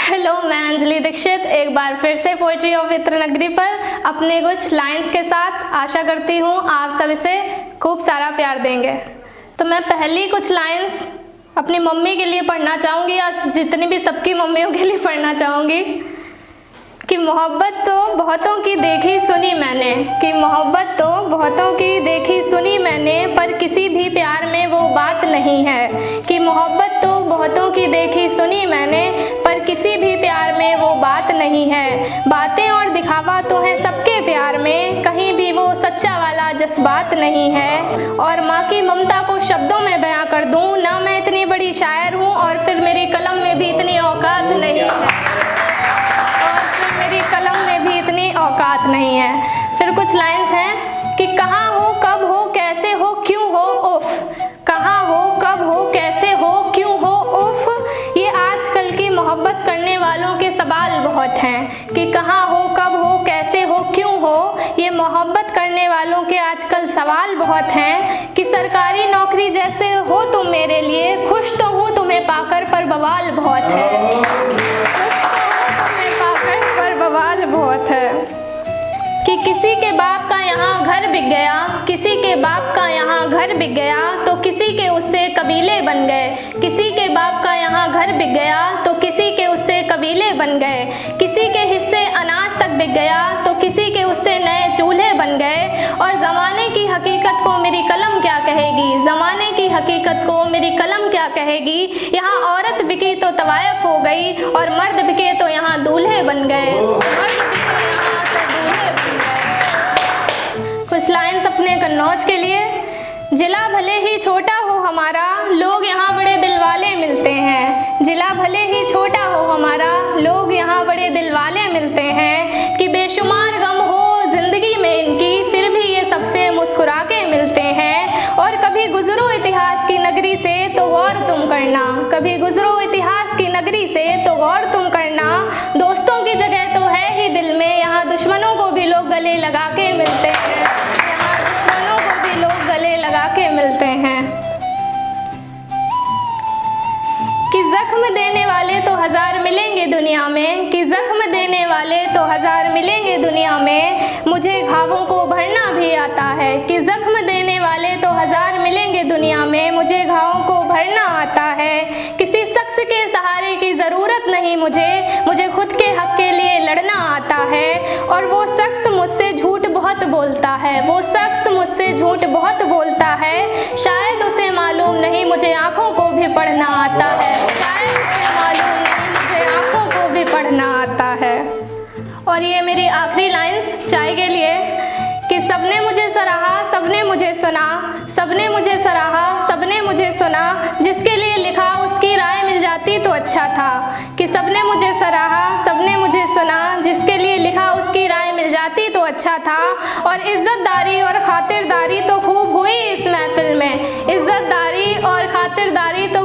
Hello, मैं अंजलि दीक्षित एक बार फिर से पोइट्री ऑफ इत्रनगरी पर अपने कुछ लाइंस के साथ आशा करती हूँ आप सब इसे खूब सारा प्यार देंगे। तो मैं पहली कुछ लाइंस अपनी मम्मी के लिए पढ़ना चाहूँगी या जितनी भी सबकी मम्मियों के लिए पढ़ना चाहूँगी कि मोहब्बत तो बहुतों की देखी सुनी मैंने, कि मोहब्बत तो बहुतों की देखी सुनी मैंने, पर किसी भी प्यार में वो बात नहीं है। कि मोहब्बत तो बहुतों की देखी सुनी मैंने, पर किसी भी प्यार में वो बात नहीं है। बातें और दिखावा तो है सबके प्यार में, कहीं भी वो सच्चा वाला जज्बात नहीं है। और माँ की ममता को शब्दों में बयां कर दूँ, ना मैं इतनी बड़ी शायर हूँ और फिर मेरी कलम में भी इतनी औकात नहीं है, मेरी कलम में भी इतनी औकात नहीं है। फिर कुछ लाइंस हैं कि कहाँ हो, कब हो, कैसे हो, क्यों हो, उफ। कहाँ हो, कब हो, कैसे हो, क्यों हो, उफ। ये आजकल की मोहब्बत करने वालों के सवाल बहुत हैं कि कहाँ हो, कब हो, कैसे हो, क्यों हो। ये मोहब्बत करने वालों के आजकल सवाल बहुत हैं कि सरकारी नौकरी जैसे हो तुम मेरे लिए, खुश तो हूँ तुम्हें पाकर पर बवाल बहुत है, बवाल बहुत है। कि किसी के बाप का यहाँ घर बिक गया, किसी के बाप का यहाँ घर बिक गया, तो किसी के उससे कबीले बन गए। किसी के बाप का यहाँ घर बिक गया तो किसी के उससे कबीले बन गए। किसी के हिस्से अनाज तक बिक गया तो किसी के उससे नए चूल्हे बन गए। और ज़माने की हकीकत को मेरी कलम क्या कहेगी, ज़माने की हकीकत को मेरी कलम क्या कहेगी। यहाँ औरत बिकी तो तवायफ हो गई और मर्द बिके तो यहाँ दूल्हे बन गए, मर्द बिके यहाँ तो दूल्हे बन गए। कुछ लाइन्स अपने कन्नौज के लिए। जिला भले ही छोटा हो हमारा, लोग यहाँ बड़े दिलवाले मिलते हैं। जिला भले ही छोटा हो हमारा, लोग यहाँ बड़े दिलवाले मिलते हैं। कि बेशुमार गम हो जिंदगी में इनकी, फिर भी ये सबसे मुस्कुरा के मिलते हैं। और कभी गुजरो इतिहास की नगरी से तो गौर तुम करना, कभी गुजरो इतिहास की नगरी से तो गौर तुम करना। दोस्तों की जगह तो है ही दिल में, यहाँ दुश्मनों को भी लोग गले लगा के मिलते हैं, यहाँ दुश्मनों को भी लोग गले लगा के मिलते हैं। कि जख्म देने वाले तो हजार मिलेंगे दुनिया में, कि जख्म देने वाले तो हजार मिलेंगे दुनिया में, मुझे घावों को भरना भी आता है। कि जख्म देने वाले तो हजार मिलेंगे दुनिया में, मुझे घावों को भरना आता है। किसी शख्स के सहारे की ज़रूरत नहीं मुझे, मुझे खुद के हक के लिए लड़ना आता है। और वो शख्स मुझसे झूठ बहुत बोलता है, वो शख्स मुझसे झूठ बहुत बोलता है, शायद उसे मालूम नहीं मुझे आँखों को भी पढ़ना आता है, शायद उसे मालूम नहीं मुझे आँखों को भी पढ़ना आता है। और ये मेरी आखिरी लाइंस चाय के लिए कि सबने मुझे सराहा, सबने मुझे सुना, सबने मुझे सराहा, सबने मुझे सुना, जिसके लिए लिखा उसकी राय मिल जाती तो अच्छा था। कि सबने मुझे सराहा, सबने मुझे सुना, जिसके लिए लिखा उसकी राय मिल जाती तो अच्छा था। और इज्जतदारी और खातिरदारी तो खूब हुई इस महफिल में, इज्जतदारी और खातिरदारी तो